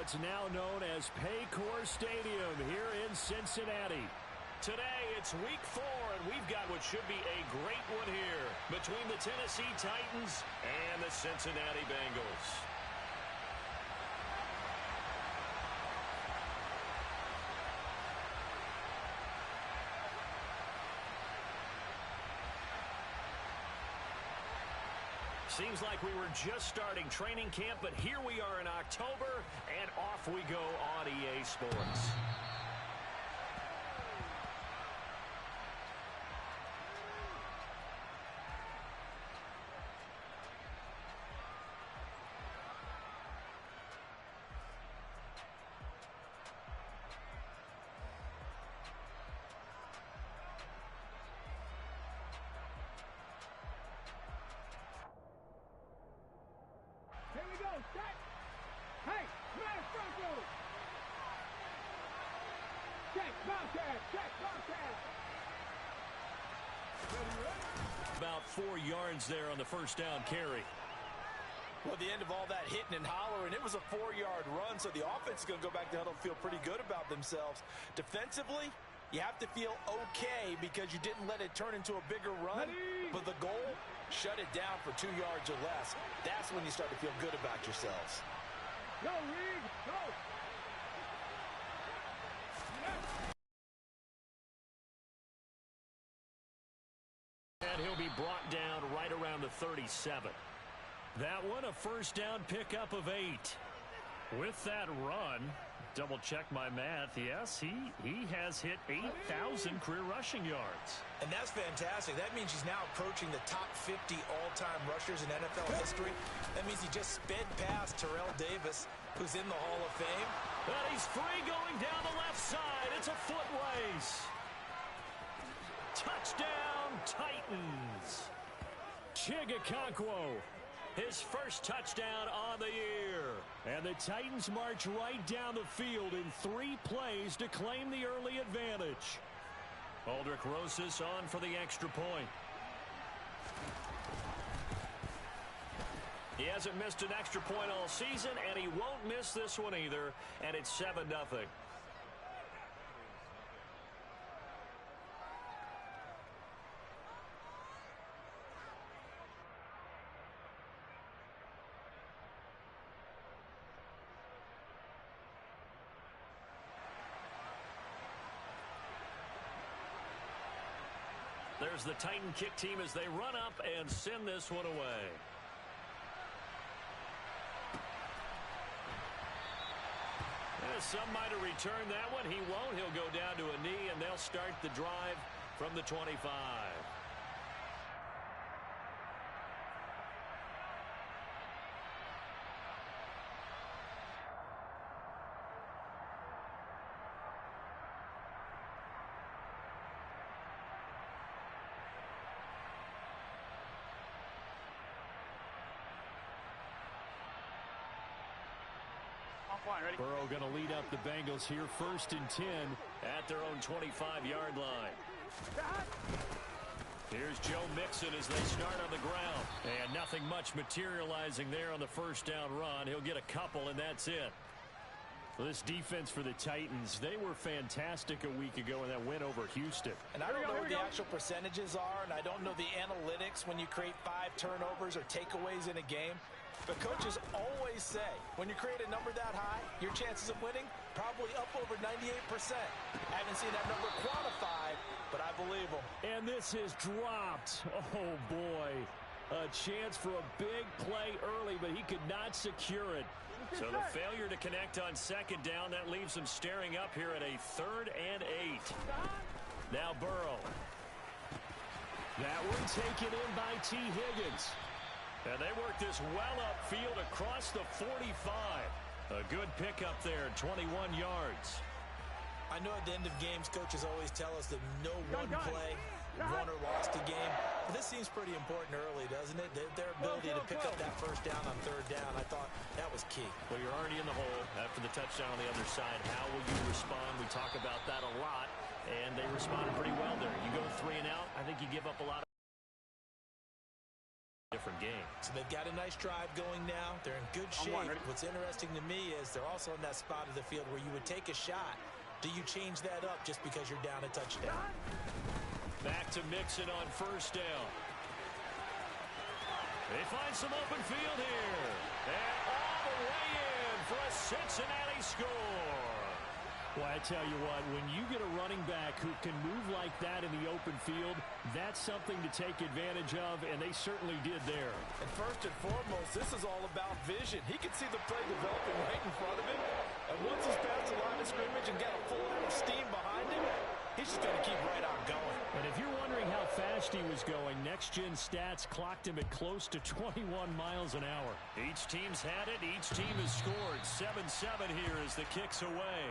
what's now known as Paycor Stadium here in Cincinnati. Today, it's week 4, and we've got what should be a great one here between the Tennessee Titans and the Cincinnati Bengals. Seems like we were just starting training camp, but here we are in October, and off we go on EA Sports. Here we go, set. Hey, man, front row. Check, Bobcat, check, Bobcat. About 4 yards there on the first down carry. Well, at the end of all that hitting and hollering, it was a 4-yard run, so the offense is going to go back to huddle and feel pretty good about themselves. Defensively, you have to feel okay because you didn't let it turn into a bigger run. But the goal, shut it down for 2 yards or less. That's when you start to feel good about yourselves. Go, Reed, go. And he'll be brought down right around the 37. That one, a first down pickup of 8. With that run, double check my math. Yes, he has hit 8,000 career rushing yards. And that's fantastic. That means he's now approaching the top 50 all-time rushers in NFL history. That means he just sped past Terrell Davis, who's in the Hall of Fame. But he's free going down the left side. It's a foot race. Touchdown, Titans. Chigakonkwo, his first touchdown on the year. And the Titans march right down the field in 3 plays to claim the early advantage. Aldrich Rosas on for the extra point. He hasn't missed an extra point all season, and he won't miss this one either, and it's 7-0. There's the Titan kick team as they run up and send this one away. Some might have returned that one. He won't. He'll go down to a knee, and they'll start the drive from the 25. Burrow going to lead up the Bengals here, 1st and 10 at their own 25-yard line. Here's Joe Mixon as they start on the ground. And nothing much materializing there on the first down run. He'll get a couple, and that's it. Well, this defense for the Titans, they were fantastic a week ago in that win over Houston. And I don't know what the actual percentages are, and I don't know the analytics when you create 5 turnovers or takeaways in a game. But coaches always say, when you create a number that high, your chances of winning probably up over 98%. Haven't seen that number quantified, but I believe them. And this is dropped. Oh, boy. A chance for a big play early, but he could not secure it. So the failure to connect on 2nd down, that leaves him staring up here at a 3rd and 8. Now Burrow. That one taken in by T. Higgins. And they work this well upfield across the 45. A good pickup there, 21 yards. I know at the end of games, coaches always tell us that no one play won or lost a game. But this seems pretty important early, doesn't it? Their ability to pick up that first down on 3rd down, I thought that was key. Well, you're already in the hole after the touchdown on the other side. How will you respond? We talk about that a lot, and they responded pretty well there. You go 3 and out, I think you give up a lot of different game. So they've got a nice drive going now. They're in good shape. What's interesting to me is they're also in that spot of the field where you would take a shot. Do you change that up just because you're down a touchdown? Back to Mixon on first down. They find some open field here. And all the way in for a Cincinnati score. Well, I tell you what, when you get a running back who can move like that in the open field, that's something to take advantage of, and they certainly did there. And first and foremost, this is all about vision. He can see the play developing right in front of him. And once he's past the line of scrimmage and got a full head of steam behind him, he's just going to keep right on going. And if you're wondering how fast he was going, next-gen stats clocked him at close to 21 miles an hour. Each team's had it. Each team has scored. 7-7 here as the kick's away.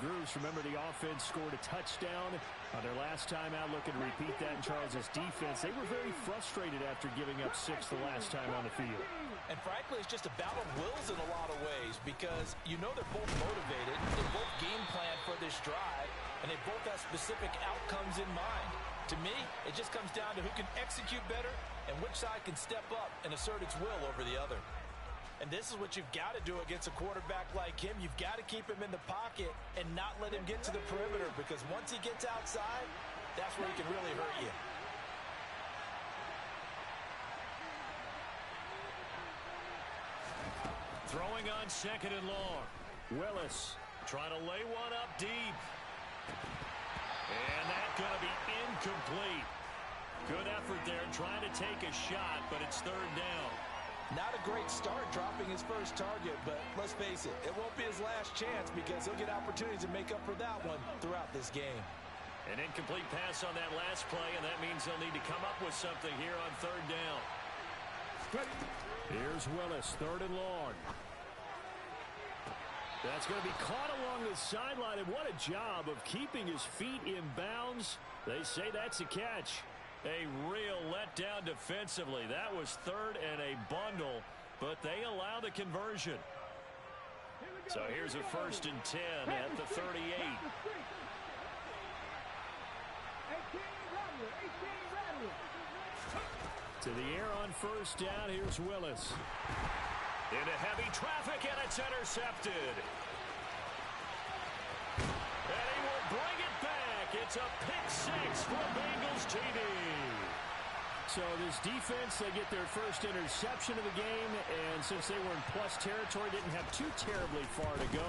Grooves, remember the offense scored a touchdown on their last time out. Looking to repeat that in Charles' defense. They were very frustrated after giving up 6 the last time on the field. And frankly, it's just a battle of wills in a lot of ways because you know they're both motivated. They both game plan for this drive, and they both have specific outcomes in mind. To me, it just comes down to who can execute better and which side can step up and assert its will over the other. And this is what you've got to do against a quarterback like him. You've got to keep him in the pocket and not let him get to the perimeter because once he gets outside, that's where he can really hurt you. Throwing on second and long. Willis trying to lay one up deep. And that's going to be incomplete. Good effort there trying to take a shot, but it's third down. Not a great start dropping his first target, but let's face it, it won't be his last chance because he'll get opportunities to make up for that one throughout this game. An incomplete pass on that last play, and that means they'll need to come up with something here on third down. Here's Willis, third and long. That's going to be caught along the sideline, and what a job of keeping his feet in bounds. They say that's a catch. A real letdown defensively. That was third and a bundle, but they allow the conversion. So here's a 1st and 10 at the 38. To the air on first down, here's Willis. Into heavy traffic, and it's intercepted. And he will bring it back. It's a pick-6 for Bengals TD. So this defense, they get their first interception of the game, and since they were in plus territory, didn't have too terribly far to go,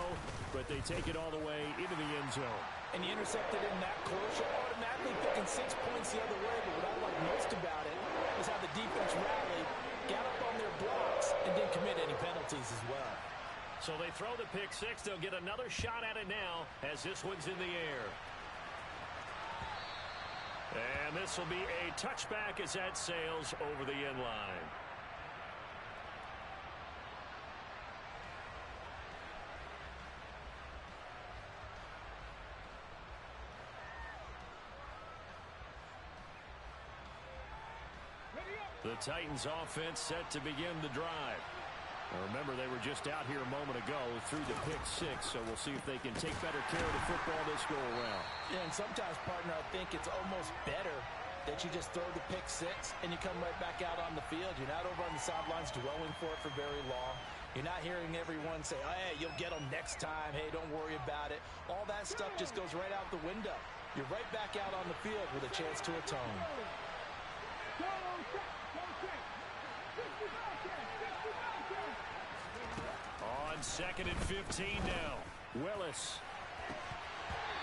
but they take it all the way into the end zone. And you intercepted in that close, you're automatically picking 6 points the other way, but what I like most about it is how the defense rallied, got up on their blocks, and didn't commit any penalties as well. So they throw the pick-6. They'll get another shot at it now as this one's in the air. And this will be a touchback as that sails over the end line. The Titans offense set to begin the drive. Now remember, they were just out here a moment ago through the pick-6, so we'll see if they can take better care of the football this go around. Yeah, and sometimes, partner, I think it's almost better that you just throw the pick-6 and you come right back out on the field. You're not over on the sidelines dwelling for it for very long. You're not hearing everyone say, oh, hey, you'll get them next time. Hey, don't worry about it. All that stuff just goes right out the window. You're right back out on the field with a chance to atone. On 2nd and 15 now. Willis.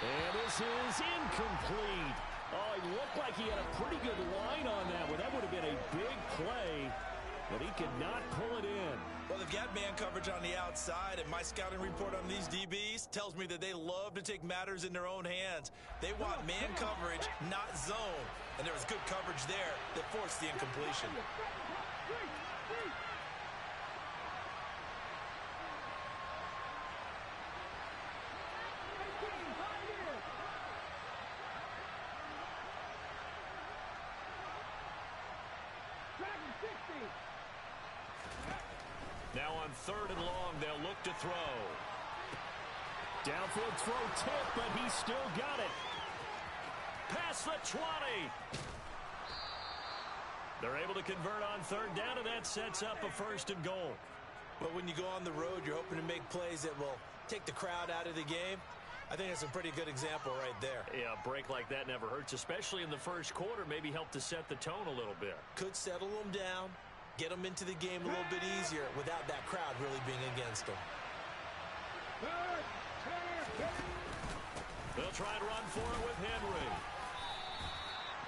And this is incomplete. Oh, he looked like he had a pretty good line on that one. That would have been a big play, but he could not pull it in. Well, they've got man coverage on the outside, and my scouting report on these DBs tells me that they love to take matters in their own hands. They want man coverage, not zone. And there was good coverage there that forced the incompletion. Now on 3rd and long, they'll look to throw. Downfield throw tip, but he's still got it. Past the 20. They're able to convert on 3rd down, and that sets up a 1st and goal. But when you go on the road, you're hoping to make plays that will take the crowd out of the game. I think that's a pretty good example right there. Yeah, a break like that never hurts, especially in the 1st quarter. Maybe help to set the tone a little bit. Could settle them down, get them into the game a little bit easier without that crowd really being against them. They'll try and run for it with Henry.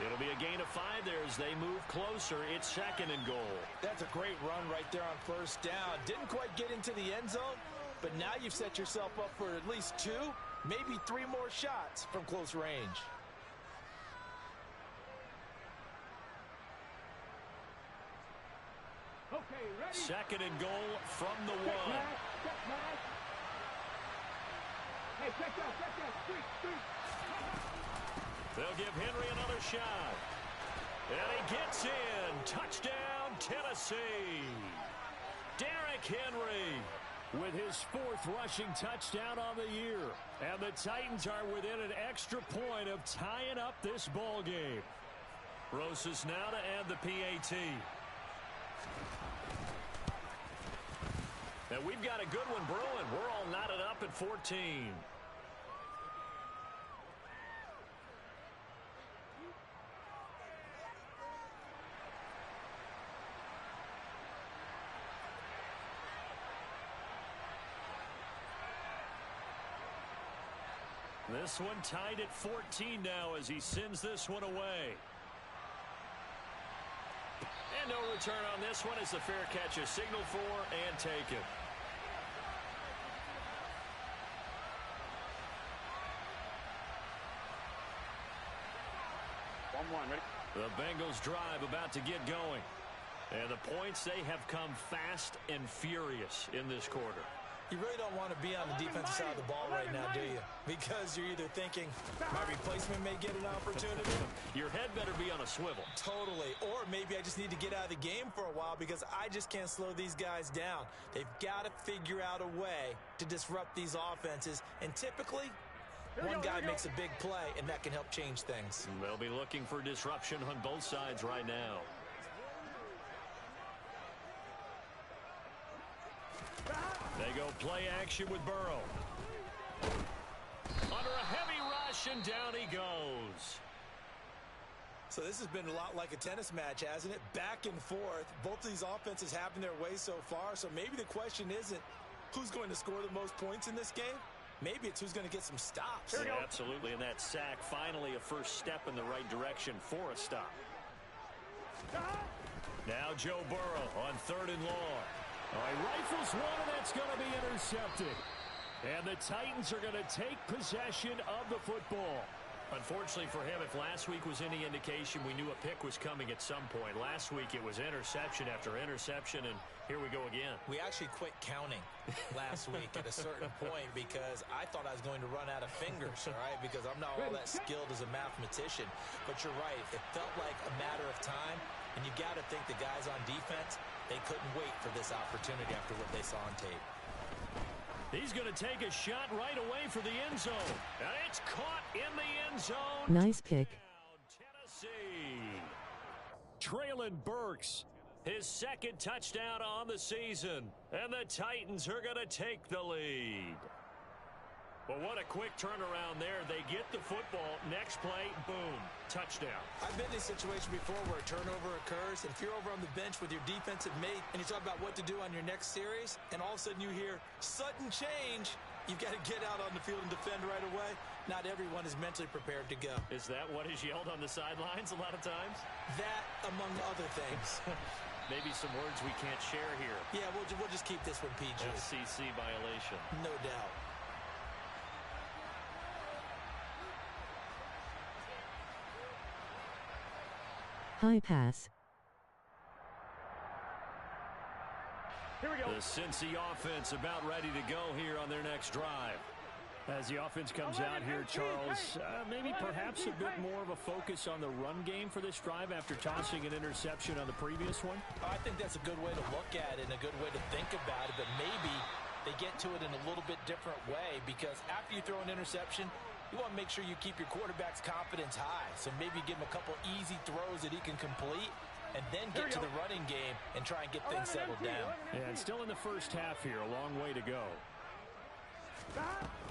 It'll be a gain of 5 there as they move closer. It's 2nd and goal. That's a great run right there on 1st down. Didn't quite get into the end zone, but now you've set yourself up for at least 2, maybe 3 more shots from close range. Okay, ready? 2nd and goal from the 1. Hey, check that. Street. They'll give Henry another shot. And he gets in. Touchdown, Tennessee. Derrick Henry with his 4th rushing touchdown on the year. And the Titans are within an extra point of tying up this ball game. Rosas now to add the PAT. Now we've got a good one brewing. We're all knotted up at 14. This one tied at 14 now as he sends this one away. And no return on this one as the fair catch is signaled for and taken. Ready? The Bengals drive about to get going. And the points, they have come fast and furious in this quarter. You really don't want to be on the defensive side of the ball right now, do you? Because you're either thinking, my replacement may get an opportunity. Your head better be on a swivel. Totally. Or maybe I just need to get out of the game for a while because I just can't slow these guys down. They've got to figure out a way to disrupt these offenses. And typically, one guy makes a big play, and that can help change things. They'll be looking for disruption on both sides right now. They go play action with Burrow. Under a heavy rush, and down he goes. So this has been a lot like a tennis match, hasn't it? Back and forth. Both of these offenses having their way so far. So maybe the question isn't who's going to score the most points in this game. Maybe it's who's going to get some stops. Yeah, absolutely. And that sack, finally a first step in the right direction for a stop. Now Joe Burrow on 3rd and long. All right, rifles one, and that's going to be intercepted. And the Titans are going to take possession of the football. Unfortunately for him, if last week was any indication, we knew a pick was coming at some point. Last week it was interception after interception, and here we go again. We actually quit counting last week at a certain point because I thought I was going to run out of fingers, all right, because I'm not all that skilled as a mathematician. But you're right. It felt like a matter of time, and you got to think the guys on defense, they couldn't wait for this opportunity after what they saw on tape. He's going to take a shot right away for the end zone. And it's caught in the end zone. Nice pick. Tennessee. Traylon Burks, his 2nd touchdown on the season. And the Titans are going to take the lead. Well, what a quick turnaround there. They get the football. Next play, boom, touchdown. I've been in a situation before where a turnover occurs, and if you're over on the bench with your defensive mate and you talk about what to do on your next series, and all of a sudden you hear sudden change, you've got to get out on the field and defend right away. Not everyone is mentally prepared to go. Is that what is yelled on the sidelines a lot of times? That, among other things. Maybe some words we can't share here. Yeah, we'll just keep this one PG. FCC violation. No doubt. High pass. Here we go. The Cincy offense about ready to go here on their next drive. As the offense comes out here, Charles, maybe perhaps a bit more of a focus on the run game for this drive after tossing an interception on the previous one? I think that's a good way to look at it and a good way to think about it, but maybe they get to it in a little bit different way, because after you throw an interception, you want to make sure you keep your quarterback's confidence high. So maybe give him a couple easy throws that he can complete and then get to the running game and try and get things settled down. Yeah, and still in the first half here, a long way to go.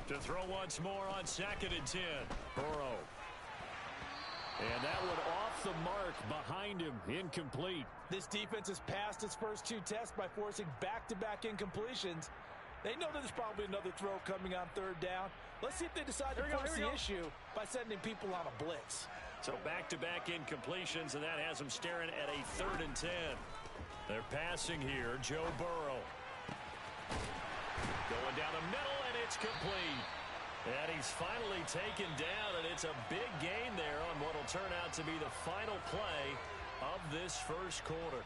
To throw once more on 2nd and 10. Burrow. And that one off the mark behind him, incomplete. This defense has passed its first 2 tests by forcing back-to-back incompletions. They know that there's probably another throw coming on 3rd down. Let's see if they decide to force the issue by sending people on a blitz. So back-to-back incompletions, and that has them staring at a 3rd and 10. They're passing here. Joe Burrow. Going down the middle, and it's complete. And he's finally taken down, and it's a big gain there on what will turn out to be the final play of this first quarter.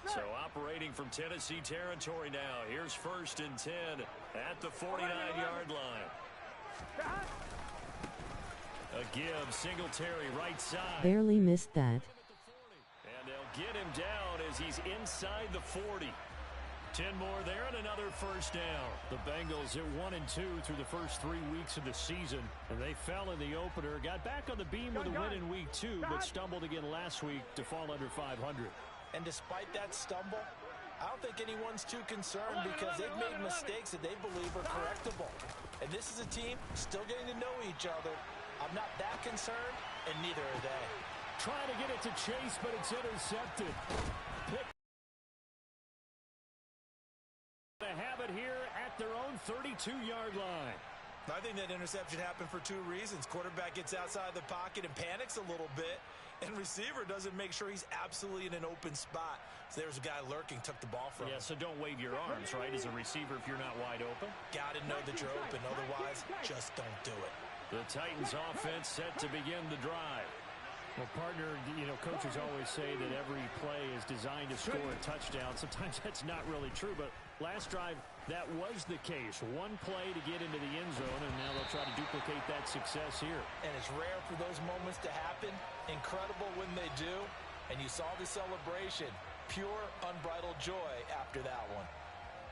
So operating from Tennessee territory now. Here's 1st and 10 at the 49-yard line. A give, Singletary right side. Barely missed that. And they'll get him down as he's inside the 40. 10 more there and another first down. The Bengals at 1-2 through the first 3 weeks of the season. And they fell in the opener. Got back on the beam with a win in week 2, but stumbled again last week to fall under 500. And despite that stumble, I don't think anyone's too concerned, because they've made mistakes that they believe are correctable. And this is a team still getting to know each other. I'm not that concerned, and neither are they. Trying to get it to Chase, but it's intercepted. They have it here at their own 32-yard line. I think that interception happened for 2 reasons. Quarterback gets outside the pocket and panics a little bit, and receiver doesn't make sure he's absolutely in an open spot. So there's a guy lurking, took the ball from him. Yeah, so don't wave your arms, right, as a receiver if you're not wide open. Got to know that you're open. Otherwise, just don't do it. The Titans offense set to begin the drive. Well, partner, you know, coaches always say that every play is designed to score a touchdown. Sometimes that's not really true, but last drive, that was the case. One play to get into the end zone, and now they'll try to duplicate that success here. And it's rare for those moments to happen. Incredible when they do. And you saw the celebration. Pure, unbridled joy after that one.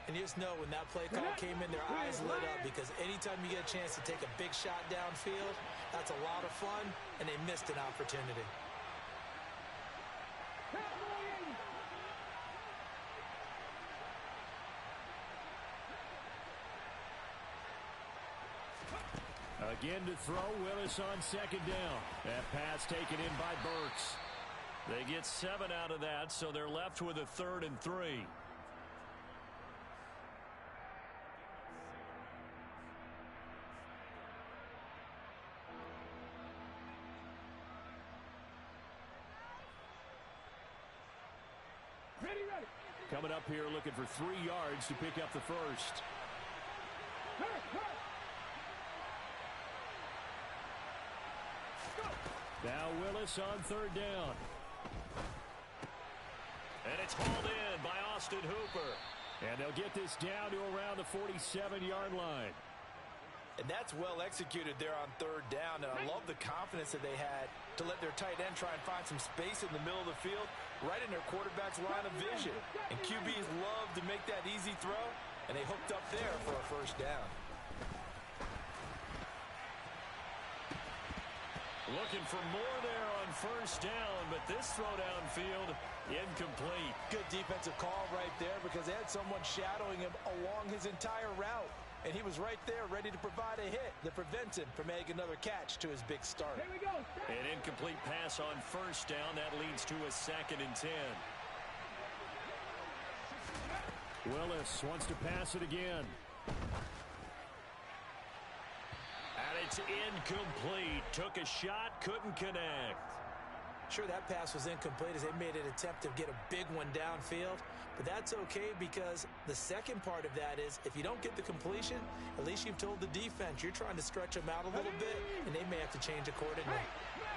And you just know when that play call came in, their eyes lit up, because anytime you get a chance to take a big shot downfield, that's a lot of fun, and they missed an opportunity. Again to throw, Willis on 2nd down. That pass taken in by Burks. They get 7 out of that, so they're left with a 3rd and 3. Coming up here looking for 3 yards to pick up the first. Now Willis on 3rd down. And it's hauled in by Austin Hooper. And they'll get this down to around the 47-yard line. And that's well executed there on 3rd down. And I love the confidence that they had to let their tight end try and find some space in the middle of the field, right in their quarterback's line of vision. And QBs love to make that easy throw, and they hooked up there for a first down. Looking for more there on 1st down, but this throw downfield, incomplete. Good defensive call right there, because they had someone shadowing him along his entire route. And he was right there ready to provide a hit that prevents him from making another catch to his big start. Here we go. An incomplete pass on 1st down. That leads to a 2nd and 10. Willis wants to pass it again. And it's incomplete. Took a shot, couldn't connect. Sure, that pass was incomplete as they made an attempt to get a big one downfield, but that's okay because the second part of that is if you don't get the completion, at least you've told the defense you're trying to stretch them out a little bit, and they may have to change accordingly.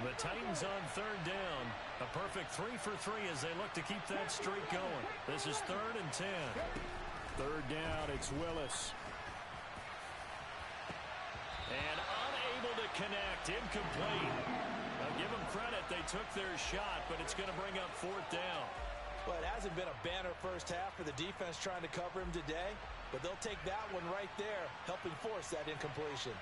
The Titans on third down. A perfect 3 for 3 as they look to keep that streak going. This is 3rd and 10. Third down, it's Willis. And unable to connect, incomplete. I'll give them credit, they took their shot, but it's going to bring up 4th down. Well, it hasn't been a banner first half for the defense trying to cover him today, but they'll take that one right there, helping force that incompletion.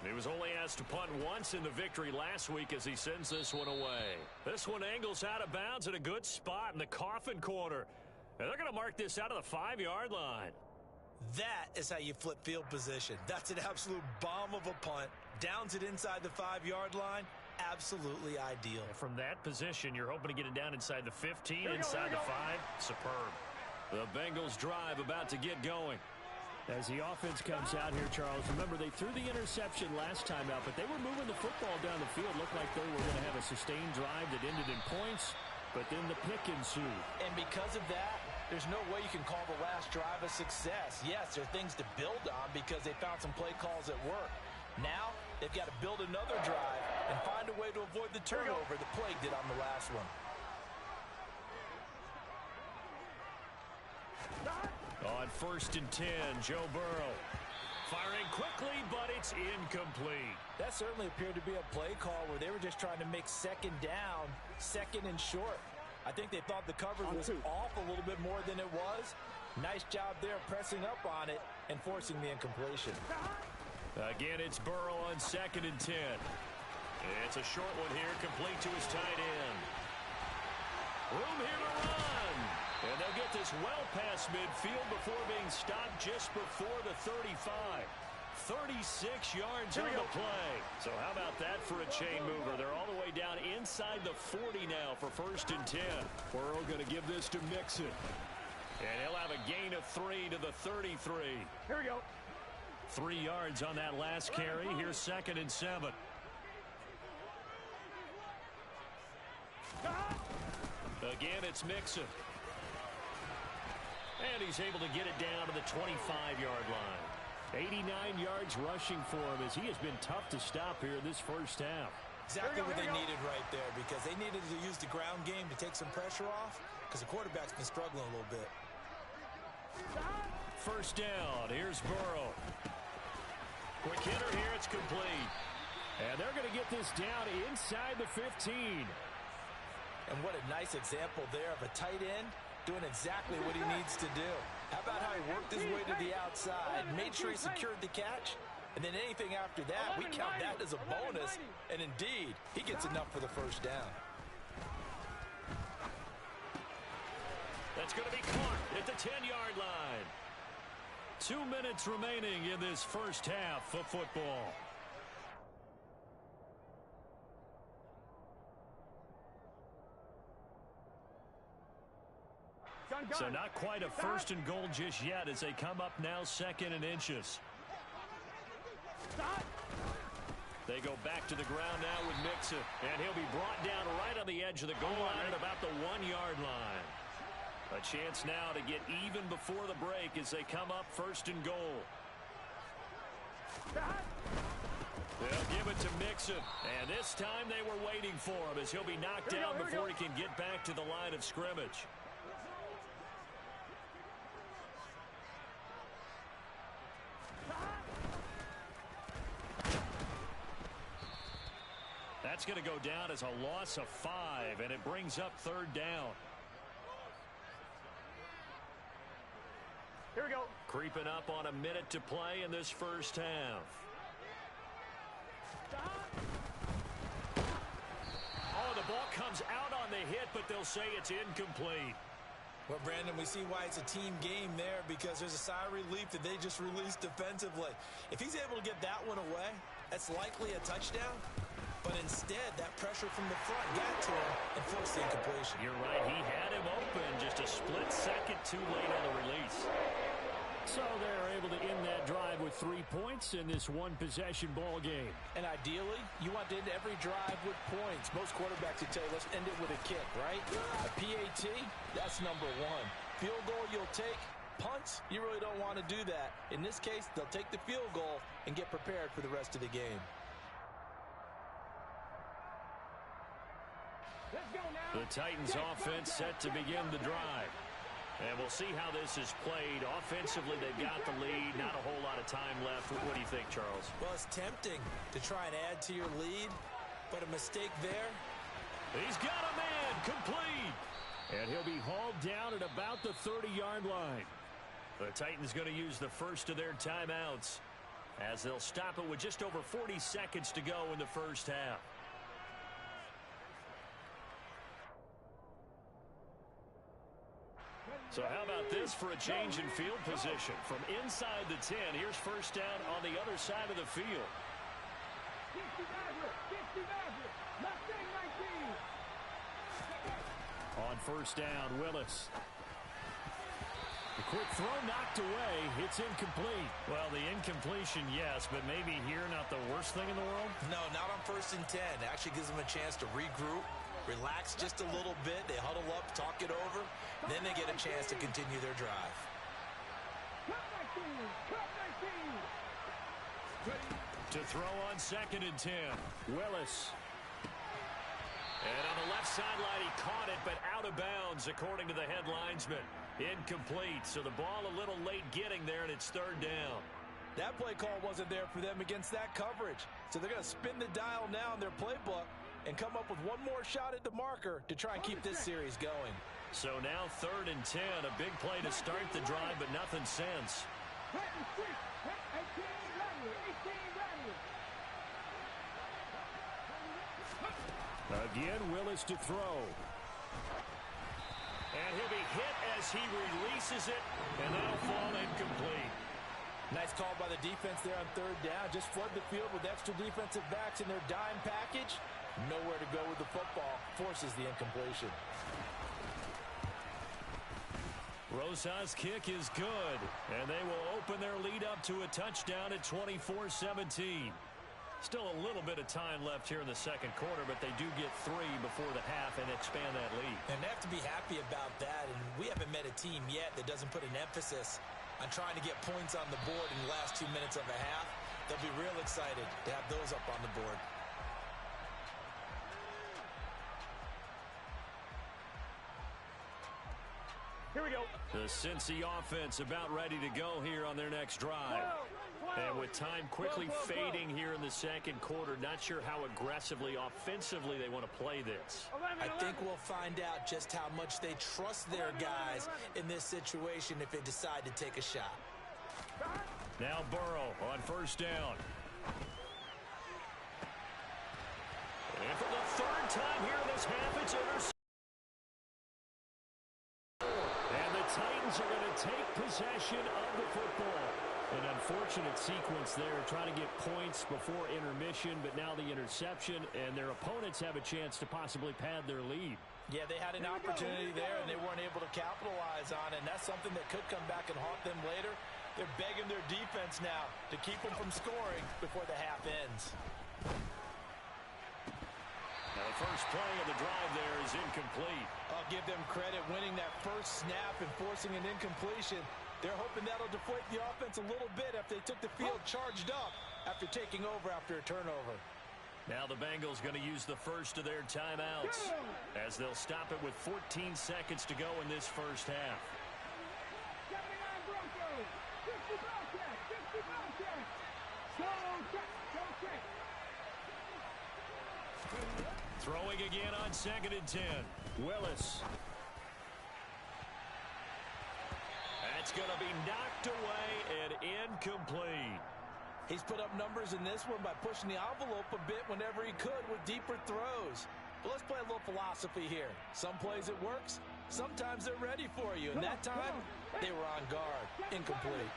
He was only asked to punt once in the victory last week as he sends this one away. This one angles out of bounds at a good spot in the coffin corner. And they're going to mark this out of the 5-yard line. That is how you flip field position. That's an absolute bomb of a punt. Downs it inside the 5-yard line. Absolutely ideal. From that position, you're hoping to get it down inside the 15, inside the 5. Superb. The Bengals drive about to get going. As the offense comes out here, Charles, remember they threw the interception last time out, but they were moving the football down the field. Looked like they were going to have a sustained drive that ended in points, but then the pick ensued. And because of that, there's no way you can call the last drive a success. Yes, there are things to build on because they found some play calls at work. Now, they've got to build another drive and find a way to avoid the turnover that plagued it on the last one. On 1st and 10, Joe Burrow. Firing quickly, but it's incomplete. That certainly appeared to be a play call where they were just trying to make second down, second and short. I think they thought the coverage was off a little bit more than it was. Nice job there pressing up on it and forcing the incompletion. Again, it's Burrow on 2nd and 10. It's a short one here, complete to his tight end. Room here to run. And they'll get this well past midfield before being stopped just before the 35. 36 yards on the play. So how about that for a chain mover? They're all the way down inside the 40 now for 1st and 10. Burrow going to give this to Mixon. And he'll have a gain of 3 to the 33. Here we go. 3 yards on that last carry. Here's 2nd and 7. Again, it's Mixon. And he's able to get it down to the 25-yard line. 89 yards rushing for him as he has been tough to stop here in this first half. Exactly what they needed right there because they needed to use the ground game to take some pressure off because the quarterback's been struggling a little bit. 1st down. Here's Burrow. Quick hitter here. It's complete. And they're going to get this down inside the 15. And what a nice example there of a tight end doing exactly what he needs to do. How about how he worked his way to the outside, made sure he secured the catch, and then anything after that, we count that as a bonus. And indeed, he gets enough for the 1st down. That's going to be caught at the 10-yard line. 2 minutes remaining in this first half of football. So not quite a 1st and goal just yet as they come up now 2nd and inches. They go back to the ground now with Mixon, and he'll be brought down right on the edge of the goal line at about the 1-yard line. A chance now to get even before the break as they come up 1st and goal. They'll give it to Mixon, and this time they were waiting for him as he'll be knocked down before he can get back to the line of scrimmage. That's going to go down as a loss of 5, and it brings up 3rd down. Here we go. Creeping up on a minute to play in this first half. Oh, the ball comes out on the hit, but they'll say it's incomplete. Well, Brandon, we see why it's a team game there because there's a sigh of relief that they just released defensively. If he's able to get that one away, that's likely a touchdown. But instead, that pressure from the front got to him and forced the incompletion. You're right. He had him open, just a split second too late on the release. So they're able to end that drive with 3 points in this one-possession ball game. And ideally, you want to end every drive with points. Most quarterbacks would tell you, let's end it with a kick, right? A PAT, that's number one. Field goal you'll take. Punts, you really don't want to do that. In this case, they'll take the field goal and get prepared for the rest of the game. The Titans offense set to begin the drive. And we'll see how this is played. Offensively, they've got the lead. Not a whole lot of time left. What do you think, Charles? Well, it's tempting to try and add to your lead, but a mistake there. He's got a man complete. And he'll be hauled down at about the 30-yard line. The Titans going to use the first of their timeouts as they'll stop it with just over 40 seconds to go in the first half. So how about this for a change in field position? From inside the 10, here's first down on the other side of the field. On first down, Willis. The quick throw knocked away. It's incomplete. Well, the incompletion, yes, but maybe here not the worst thing in the world? No, not on first and 10. It actually gives them a chance to regroup, relax just a little bit. They huddle up, talk it over. Then they get a chance to continue their drive. To throw on second and 10, Willis. And on the left sideline, he caught it, but out of bounds, according to the head linesman. Incomplete, so the ball a little late getting there, and it's third down. That play call wasn't there for them against that coverage. So they're going to spin the dial now in their playbook and come up with one more shot at the marker to try and keep this series going. So now third and 10, a big play to start the drive, but nothing since. Again, Willis to throw. And he'll be hit as he releases it, and that'll fall incomplete. Nice call by the defense there on third down. Just flood the field with extra defensive backs in their dime package. Nowhere to go with the football. Forces the incompletion. Rosas' kick is good, and they will open their lead up to a touchdown at 24-17. Still a little bit of time left here in the second quarter, but they do get 3 before the half and expand that lead. And they have to be happy about that, and we haven't met a team yet that doesn't put an emphasis on trying to get points on the board in the last 2 minutes of a half. They'll be real excited to have those up on the board. Here we go. The Cincy offense about ready to go here on their next drive. And with time quickly fading here in the second quarter, not sure how aggressively, offensively they want to play this. I think we'll find out just how much they trust their guys in this situation if they decide to take a shot. Now Burrow on first down. And for the third time here in this half, it's intercepted. And the Titans are going to take possession of the football. An unfortunate sequence there, trying to get points before intermission, but now the interception, and their opponents have a chance to possibly pad their lead. Yeah, they had an opportunity there, and they weren't able to capitalize on it, and that's something that could come back and haunt them later. They're begging their defense now to keep them from scoring before the half ends. Now the first play of the drive there is incomplete. I'll give them credit winning that first snap and forcing an incompletion. They're hoping that'll deflate the offense a little bit after they took the field charged up after taking over after a turnover. Now the Bengals going to use the first of their timeouts as they'll stop it with 14 seconds to go in this first half. Throwing again on second and 10. Willis. That's going to be knocked away and incomplete. He's put up numbers in this one by pushing the envelope a bit whenever he could with deeper throws. But let's play a little philosophy here. Some plays it works. Sometimes they're ready for you. And that time, they were on guard. Incomplete.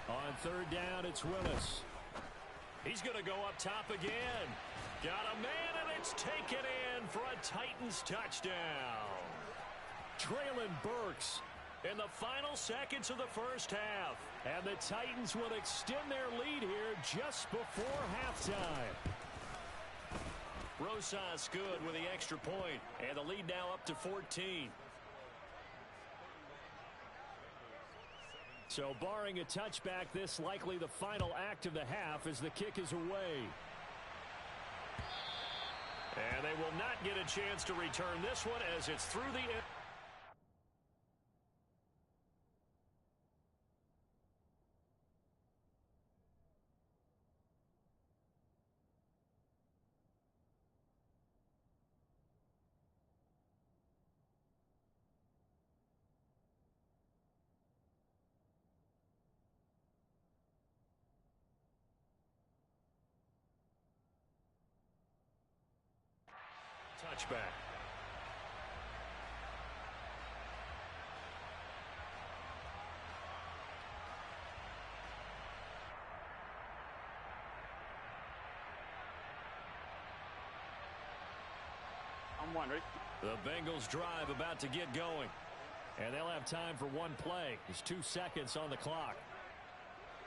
On third down, it's Willis. He's going to go up top again. Got a man, and it's It's taken in for a Titans touchdown. Traylon Burks in the final seconds of the first half. And the Titans will extend their lead here just before halftime. Rosas good with the extra point, and the lead now up to 14. So barring a touchback, this likely the final act of the half as the kick is away. And they will not get a chance to return this one as it's through the end. Touchback. I'm one, ready? The Bengals drive about to get going. And they'll have time for one play. There's 2 seconds on the clock.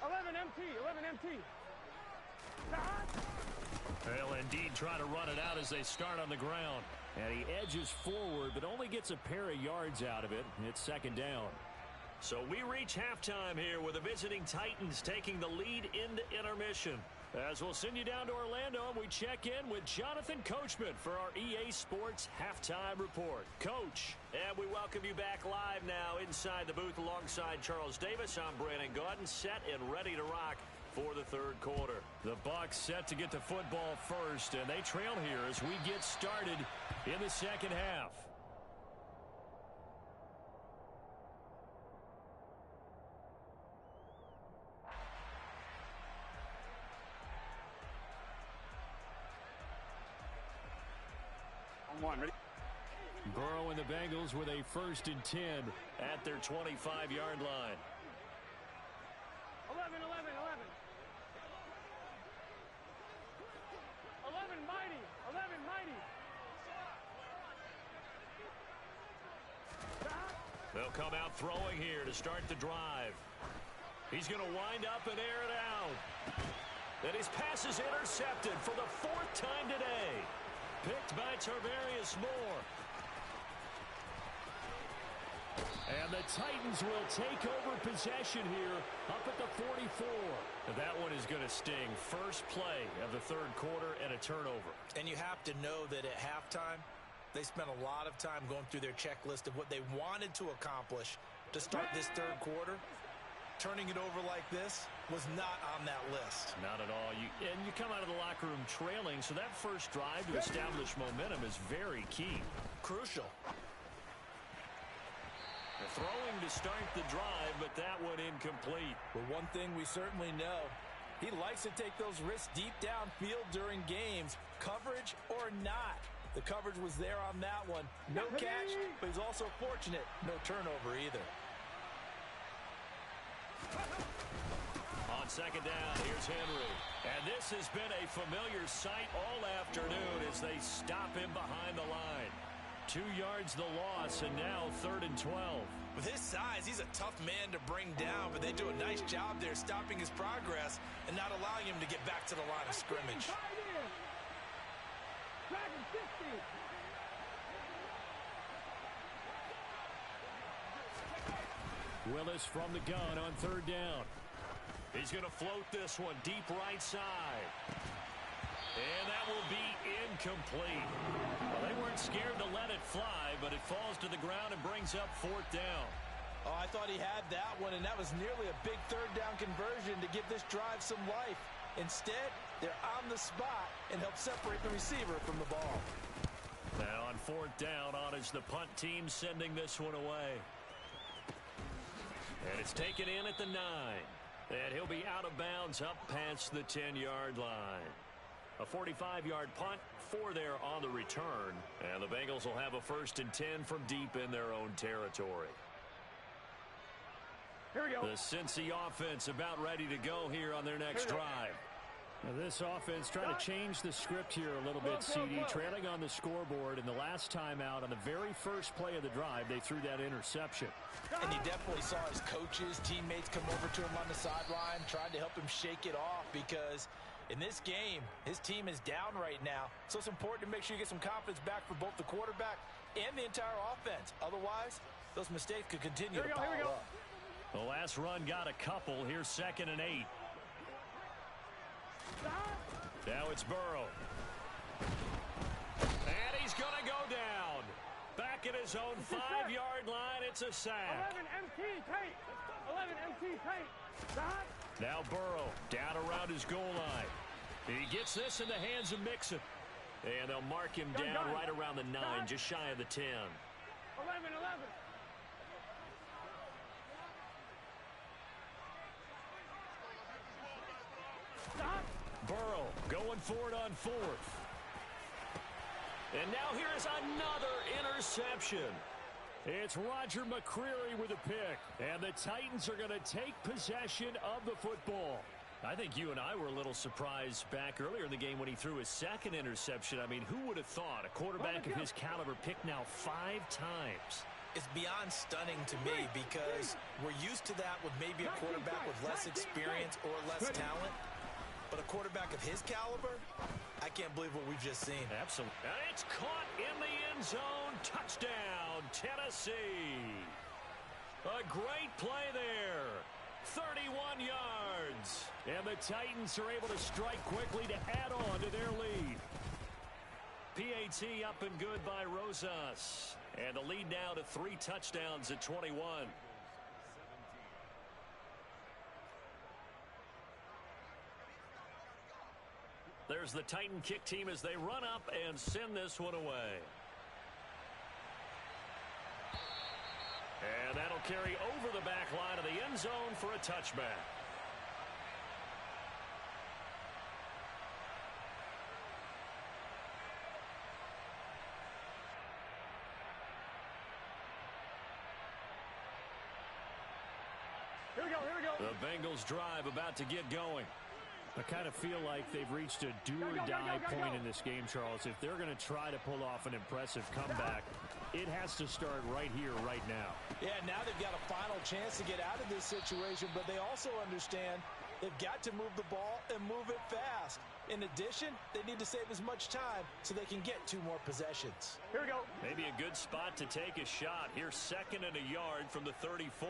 11 MT, 11 MT. They'll indeed try to run it out as they start on the ground. And he edges forward, but only gets a pair of yards out of it. It's second down. So we reach halftime here with the visiting Titans taking the lead into intermission. As we'll send you down to Orlando, and we check in with Jonathan Coachman for our EA Sports Halftime Report. Coach, and we welcome you back live now inside the booth alongside Charles Davis. I'm Brandon Gaudin, set and ready to rock for the third quarter. The Bucs set to get to football first, and they trail here as we get started in the second half. I'm one, ready? Burrow and the Bengals with a 1st and 10 at their 25-yard line. 11, 11, 11. 11 mighty, 11 mighty. They'll come out throwing here to start the drive. He's going to wind up and air it out. And his pass is intercepted for the 4th time today. Picked by Tarvarius Moore. And the Titans will take over possession here up at the 44. That one is going to sting. First play of the third quarter and a turnover. And you have to know that at halftime, they spent a lot of time going through their checklist of what they wanted to accomplish to start this third quarter. Turning it over like this was not on that list. Not at all. And you come out of the locker room trailing, so that first drive to establish momentum is very key. Crucial. They're throwing to start the drive, but that one incomplete. But one thing we certainly know, he likes to take those risks deep downfield during games, coverage or not. The coverage was there on that one. No catch, but he's also fortunate. No turnover either. On second down, here's Henry. And this has been a familiar sight all afternoon as they stop him behind the line. 2 yards the loss, and now 3rd and 12. With his size, he's a tough man to bring down, but they do a nice job there stopping his progress and not allowing him to get back to the line of scrimmage. Dragon 50. Willis from the gun on 3rd down. He's going to float this one deep right side. And that will be incomplete. Well, they weren't scared to let it fly, but it falls to the ground and brings up 4th down. Oh, I thought he had that one, and that was nearly a big 3rd down conversion to give this drive some life. Instead, they're on the spot and help separate the receiver from the ball. Now on 4th down, on is the punt team sending this one away. And it's taken in at the 9. And he'll be out of bounds up past the 10-yard line. A 45-yard punt, 4 there on the return. And the Bengals will have a 1st and 10 from deep in their own territory. Here we go. The Cincy offense about ready to go here on their next drive. Now this offense trying to change the script here a little bit, CD. Trailing on the scoreboard, and the last time out on the very first play of the drive, they threw that interception. And he definitely saw his coaches, teammates come over to him on the sideline, trying to help him shake it off because in this game, his team is down right now. So it's important to make sure you get some confidence back for both the quarterback and the entire offense. Otherwise, those mistakes could continue to pile up. The last run got a couple. Here's 2nd and 8. Now it's Burrow. And he's going to go down. Back at his own 5-yard line, it's a sack. 11 MT tight. 11 MT tight. Now Burrow down around his goal line. He gets this in the hands of Mixon. And they'll mark him down right around the 9, just shy of the 10. 11. Burrow going for it on 4th. And now here is another interception. It's Roger McCreary with a pick. And the Titans are going to take possession of the football. I think you and I were a little surprised back earlier in the game when he threw his 2nd interception. I mean, who would have thought a quarterback of his caliber picked now 5 times? It's beyond stunning to me because we're used to that with maybe a quarterback with less experience or less talent. But a quarterback of his caliber, I can't believe what we've just seen. Absolutely. And it's caught in the end zone. Touchdown, Tennessee. A great play there. 31 yards. And the Titans are able to strike quickly to add on to their lead. PAT up and good by Rosas. And the lead now to 3 touchdowns at 21. There's the Titan kick team as they run up and send this one away. And that'll carry over the back line of the end zone for a touchback. Here we go. The Bengals drive about to get going. I kind of feel like they've reached a do-or-die point in this game, Charles. If they're going to try to pull off an impressive comeback, it has to start right here, right now. Yeah, now they've got a final chance to get out of this situation, but they also understand they've got to move the ball and move it fast. In addition, they need to save as much time so they can get 2 more possessions. Here we go. Maybe a good spot to take a shot. Here's 2nd and a yard from the 34.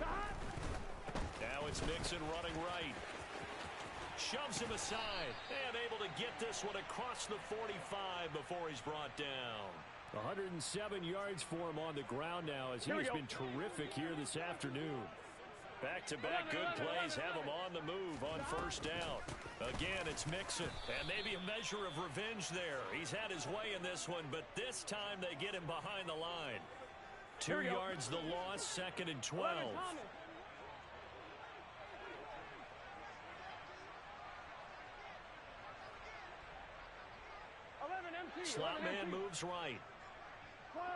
Now it's Mixon running right. Shoves him aside and able to get this one across the 45 before he's brought down. 107 yards for him on the ground now as he has been terrific here this afternoon. Back-to-back good plays have him on the move on 1st down. Again, it's Mixon, and maybe a measure of revenge there. He's had his way in this one, but this time they get him behind the line. 2 yards the loss, 2nd and 12. Slot man moves right. 12.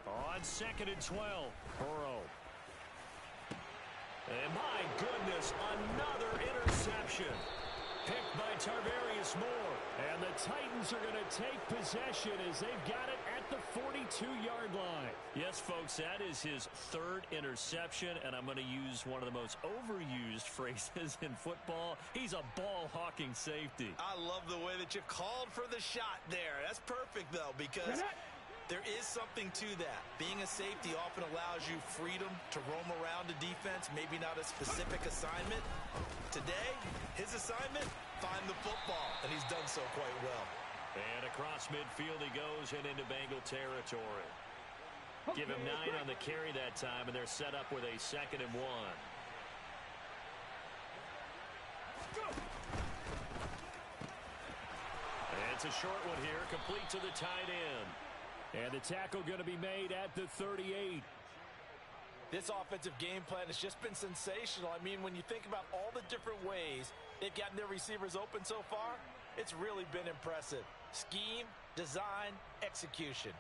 On 2nd and 12, Burrow. And my goodness, another interception. Picked by Tarvarius Moore. And the Titans are going to take possession as they've got it at the 42-yard line. Yes, folks, that is his 3rd interception, and I'm going to use one of the most overused phrases in football. He's a ball-hawking safety. I love the way that you called for the shot there. That's perfect, though, because there is something to that. Being a safety often allows you freedom to roam around the defense, maybe not a specific assignment. Today, his assignment, find the football, and he's done so quite well. And across midfield he goes and into Bengal territory. Give him 9 on the carry that time, and they're set up with a 2nd and 1. And it's a short one here, complete to the tight end. And the tackle going to be made at the 38. This offensive game plan has just been sensational. I mean, when you think about all the different ways they've gotten their receivers open so far, it's really been impressive. Scheme, design, execution.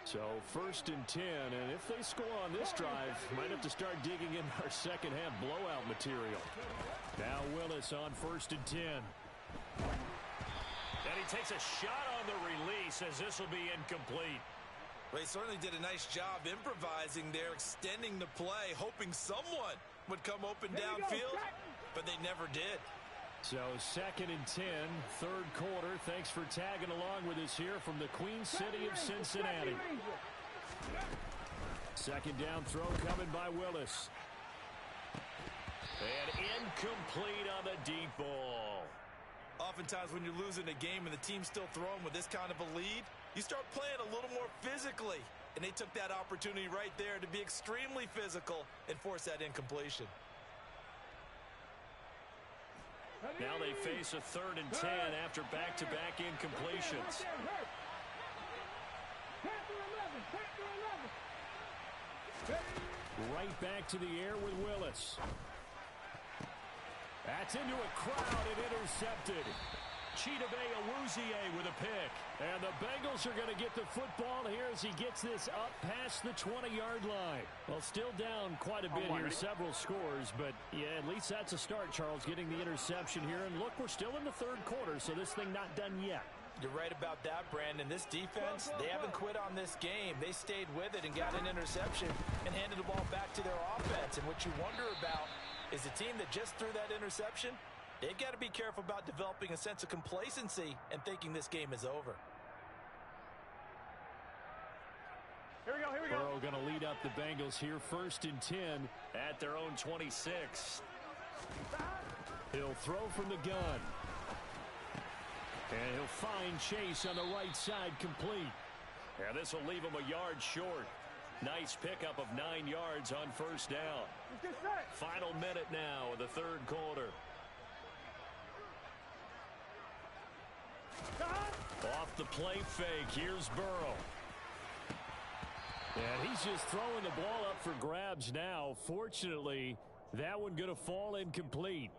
So 1st and 10, and if they score on this drive, might have to start digging in our second half blowout material. Now Willis on 1st and 10. And he takes a shot on the release as this will be incomplete. Well, he certainly did a nice job improvising there, extending the play, hoping someone would come open downfield, but they never did. So 2nd and 10, 3rd quarter. Thanks for tagging along with us here from the Queen City of Cincinnati. 2nd down throw coming by Willis. And incomplete on the deep ball. Oftentimes when you're losing a game and the team's still throwing with this kind of a lead, you start playing a little more physically. And they took that opportunity right there to be extremely physical and force that incompletion. Now they face a 3rd and 10 after back-to-back incompletions. Right back to the air with Willis. That's into a crowd and intercepted. Chidobe Awuzie with a pick. And the Bengals are going to get the football here as he gets this up past the 20-yard line. Well, still down quite a bit here, several scores, but yeah, at least that's a start, Charles, getting the interception here. And look, we're still in the 3rd quarter, so this thing not done yet. You're right about that, Brandon. This defense, they haven't quit on this game. They stayed with it and got an interception and handed the ball back to their offense. And what you wonder about is the team that just threw that interception, they've got to be careful about developing a sense of complacency and thinking this game is over. Here we go, here we go. Burrow going to lead up the Bengals here, 1st and 10 at their own 26. He'll throw from the gun. And he'll find Chase on the right side complete. And this will leave him a yard short. Nice pickup of 9 yards on 1st down. Final minute now of the 3rd quarter. Off the play fake, here's Burrow. And he's just throwing the ball up for grabs now. Fortunately, that one going to fall incomplete.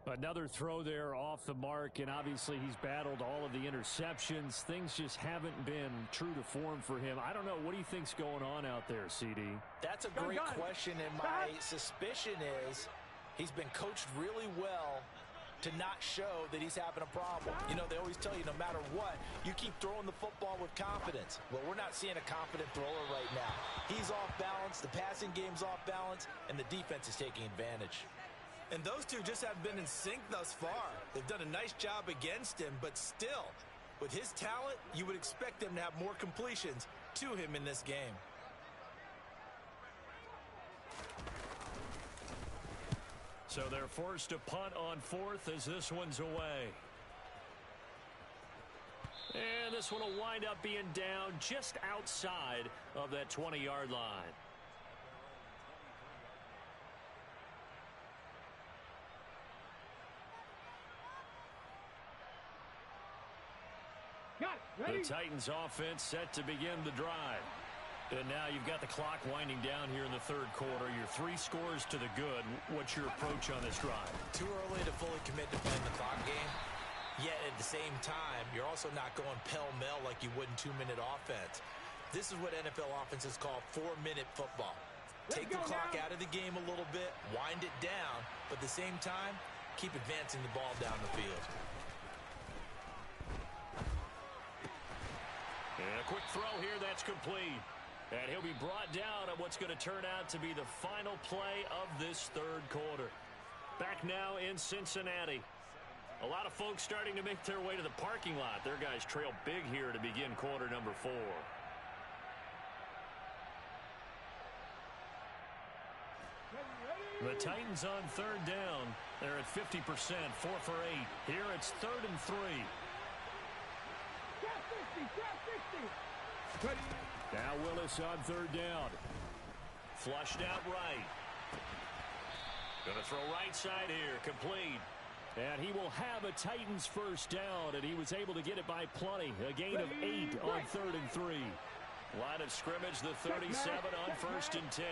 Another throw there off the mark, and obviously he's battled all of the interceptions. Things just haven't been true to form for him. I don't know. What do you think's going on out there, CD? That's a great question, and my suspicion is he's been coached really well to not show that he's having a problem. You know, they always tell you no matter what, you keep throwing the football with confidence. Well, we're not seeing a confident thrower right now. He's off balance, the passing game's off balance, and the defense is taking advantage. And those two just haven't been in sync thus far. They've done a nice job against him, but still, with his talent, you would expect them to have more completions to him in this game. So they're forced to punt on 4th as this one's away. And this one will wind up being down just outside of that 20-yard line. The Titans offense set to begin the drive. And now you've got the clock winding down here in the 3rd quarter. You're 3 scores to the good. What's your approach on this drive? Too early to fully commit to playing the clock game. Yet at the same time, you're also not going pell-mell like you would in 2-minute offense. This is what NFL offenses call 4-minute football. Take the clock out of the game a little bit, wind it down, but at the same time, keep advancing the ball down the field. And a quick throw here, that's complete. And he'll be brought down on what's going to turn out to be the final play of this 3rd quarter. Back now in Cincinnati. A lot of folks starting to make their way to the parking lot. Their guys trail big here to begin quarter number 4. The Titans on 3rd down. They're at 50%, 4 for 8. Here it's 3rd and 3. Now Willis on 3rd down. Flushed out right. Going to throw right side here, complete. And he will have a Titans 1st down, and he was able to get it by plenty. A gain of 8 on 3rd and 3. Line of scrimmage, the 37 on 1st and 10.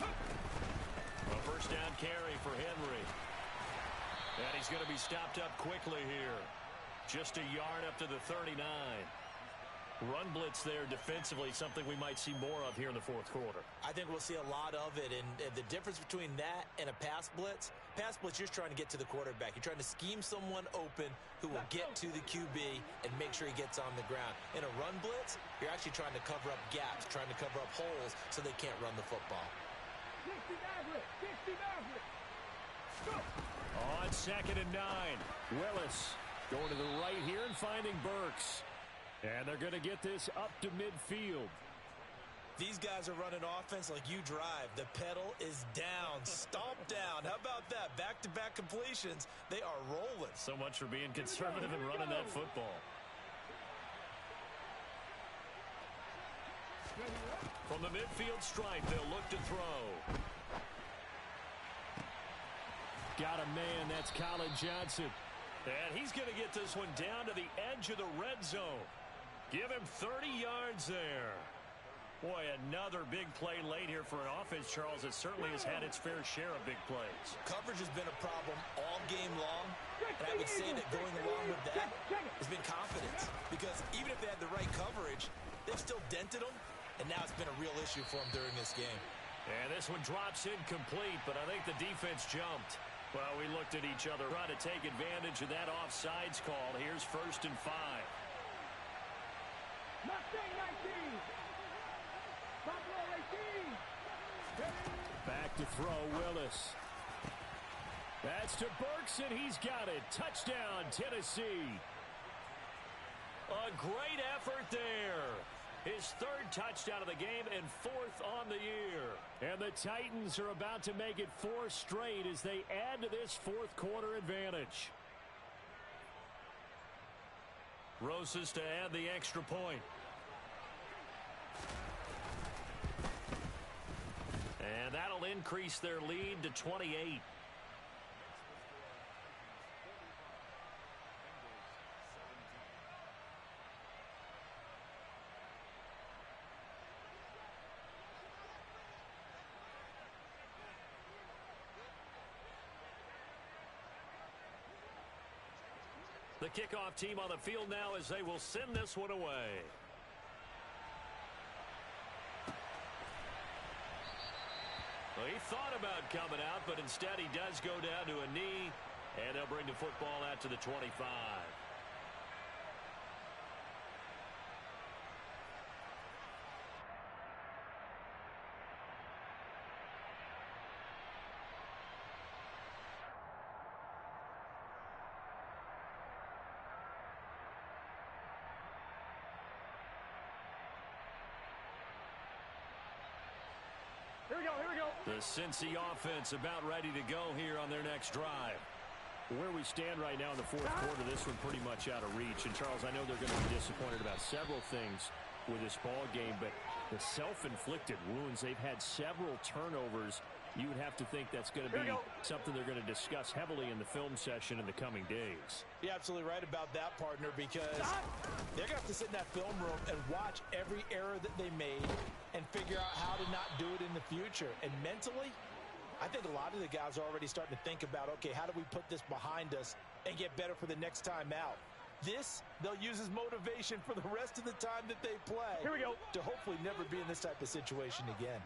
A 1st down carry for Henry. And he's going to be stopped up quickly here. Just a yard up to the 39. Run blitz there defensively, something we might see more of here in the fourth quarter. I think we'll see a lot of it, and the difference between that and a pass blitz, you're just trying to get to the quarterback. You're trying to scheme someone open who will get to the QB and make sure he gets on the ground. In a run blitz, you're actually trying to cover up gaps, trying to cover up holes so they can't run the football. 69 blitz, 69 blitz. Go. On 2nd and 9, Willis going to the right here and finding Burks. And they're going to get this up to midfield. These guys are running offense like you drive. The pedal is down, stomp down. How about that? Back-to-back completions. They are rolling. So much for being conservative and running that football. From the midfield stripe, they'll look to throw. Got a man, that's Colin Johnson. And he's going to get this one down to the edge of the red zone. Give him 30 yards there. Boy, another big play late here for an offense, Charles, that certainly has had its fair share of big plays. Coverage has been a problem all game long, and I would say that going along with that has been confidence. Because even if they had the right coverage, they've still dented them, and now it's been a real issue for them during this game. And this one drops incomplete, but I think the defense jumped. Well, we looked at each other, trying to take advantage of that offsides call. Here's 1st and 5. Mustang 19. Buffalo 18. Back to throw, Willis. That's to Burks, and he's got it. Touchdown, Tennessee. A great effort there. His 3rd touchdown of the game and 4th on the year. And the Titans are about to make it 4 straight as they add to this 4th quarter advantage. Rosas to add the extra point. And that'll increase their lead to 28. The kickoff team on the field now as they will send this one away. Well, he thought about coming out, but instead he does go down to a knee, and they'll bring the football out to the 25. Here we go, here we go. The Cincy offense about ready to go here on their next drive. Where we stand right now in the 4th quarter, this one pretty much out of reach. And, Charles, I know they're going to be disappointed about several things with this ball game, but the self-inflicted wounds, they've had several turnovers. You would have to think that's going to be something they're going to discuss heavily in the film session in the coming days. You're absolutely right about that, partner, because they're going to have to sit in that film room and watch every error that they made and figure out how to not do it in the future. And mentally, I think a lot of the guys are already starting to think about, okay, how do we put this behind us and get better for the next time out? This, they'll use as motivation for the rest of the time that they play. Here we go. To hopefully never be in this type of situation again.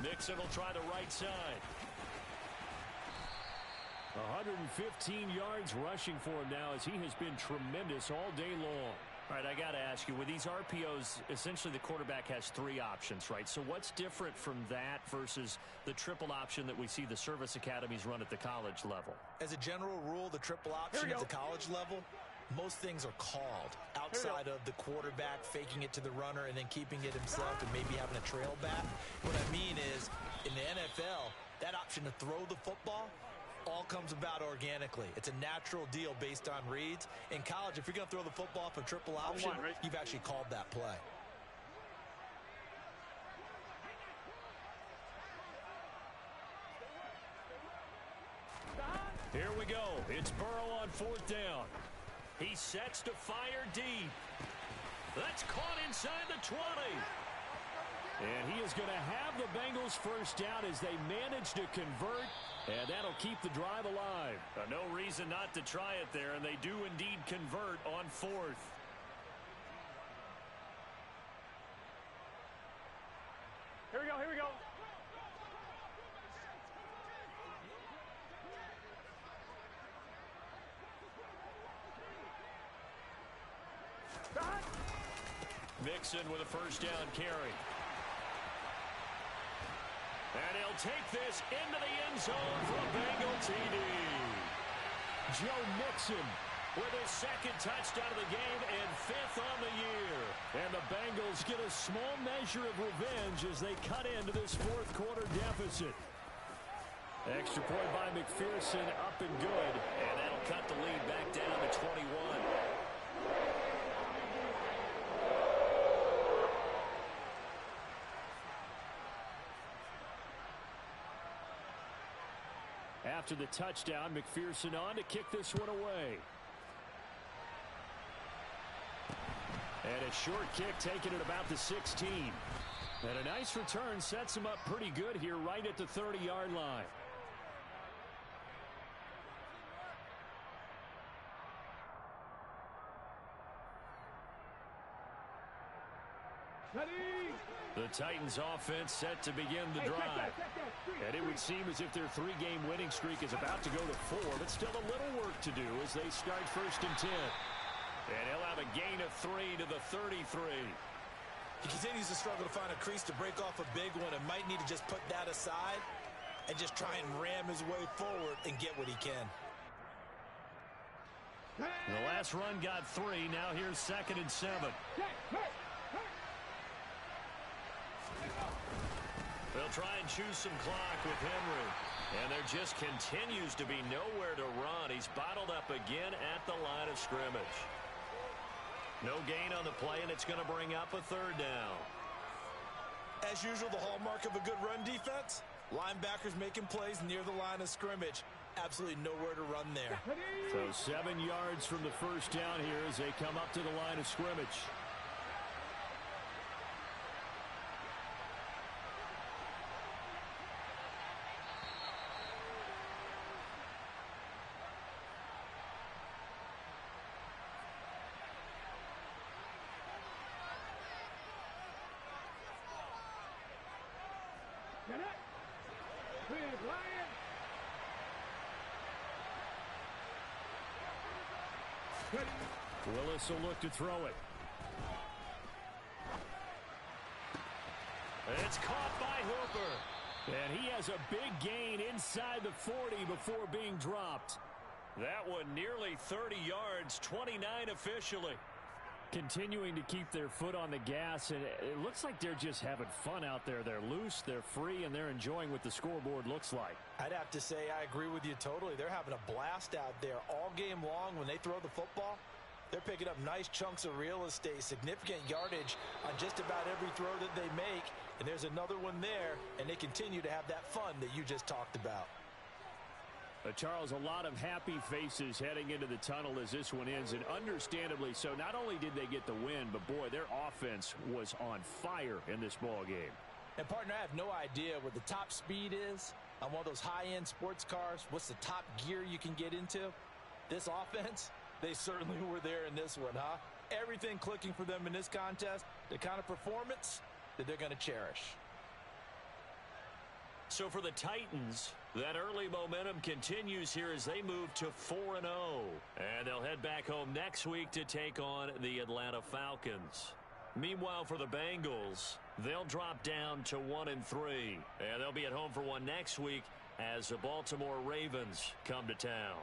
Nixon will try the right side. 115 yards rushing for him now as he has been tremendous all day long. All right, I got to ask you, with these RPOs, essentially the quarterback has 3 options, right? So what's different from that versus the triple option that we see the service academies run at the college level? As a general rule, the triple option at the college level, most things are called outside of the quarterback faking it to the runner and then keeping it himself and maybe having a trail back. What I mean is, in the NFL, that option to throw the football all comes about organically. It's a natural deal based on reads. In college, if you're going to throw the football for triple option, you've actually called that play. Here we go. It's Burrow on 4th down. He sets to fire deep. That's caught inside the 20. And he is going to have the Bengals first down as they manage to convert And that'll keep the drive alive. No reason not to try it there, and they do indeed convert on fourth. Here we go, here we go. Mixon with a first down carry. And he'll take this into the end zone for a Bengal TD. Joe Mixon with his second touchdown of the game and fifth on the year. And the Bengals get a small measure of revenge as they cut into this fourth quarter deficit. Extra point by McPherson, up and good. And that'll cut the lead back down to 21. After the touchdown, McPherson on to kick this one away. And a short kick taken at about the 16. And a nice return sets him up pretty good here right at the 30-yard line. The Titans offense set to begin the drive. And it would seem as if their three-game winning streak is about to go to 4, but still a little work to do as they start 1st and 10. And he'll have a gain of 3 to the 33. He continues to struggle to find a crease to break off a big one and might need to just put that aside and just try and ram his way forward and get what he can. The last run got 3. Now here's 2nd and 7. They'll try and choose some clock with Henry. And there just continues to be nowhere to run. He's bottled up again at the line of scrimmage. No gain on the play, and it's going to bring up a 3rd down. As usual, the hallmark of a good run defense, linebackers making plays near the line of scrimmage. Absolutely nowhere to run there. So 7 yards from the first down here as they come up to the line of scrimmage. Willis will look to throw it. It's caught by Hooper. And he has a big gain inside the 40 before being dropped. That one nearly 30 yards, 29 officially. Continuing to keep their foot on the gas, and it looks like they're just having fun out there. They're loose, they're free, and they're enjoying what the scoreboard looks like. I'd have to say I agree with you totally. They're having a blast out there all game long. When they throw the football, they're picking up nice chunks of real estate, significant yardage on just about every throw that they make. And there's another one there, and they continue to have that fun that you just talked about. Charles, a lot of happy faces heading into the tunnel as this one ends, and understandably so. Not only did they get the win, but boy, their offense was on fire in this ball game. And partner, I have no idea what the top speed is on one of those high-end sports cars. What's the top gear you can get into? This offense, they certainly were there in this one, huh? Everything clicking for them in this contest, the kind of performance that they're going to cherish. So for the Titans, that early momentum continues here as they move to 4-0. And they'll head back home next week to take on the Atlanta Falcons. Meanwhile, for the Bengals, they'll drop down to 1-3. And they'll be at home for one next week as the Baltimore Ravens come to town.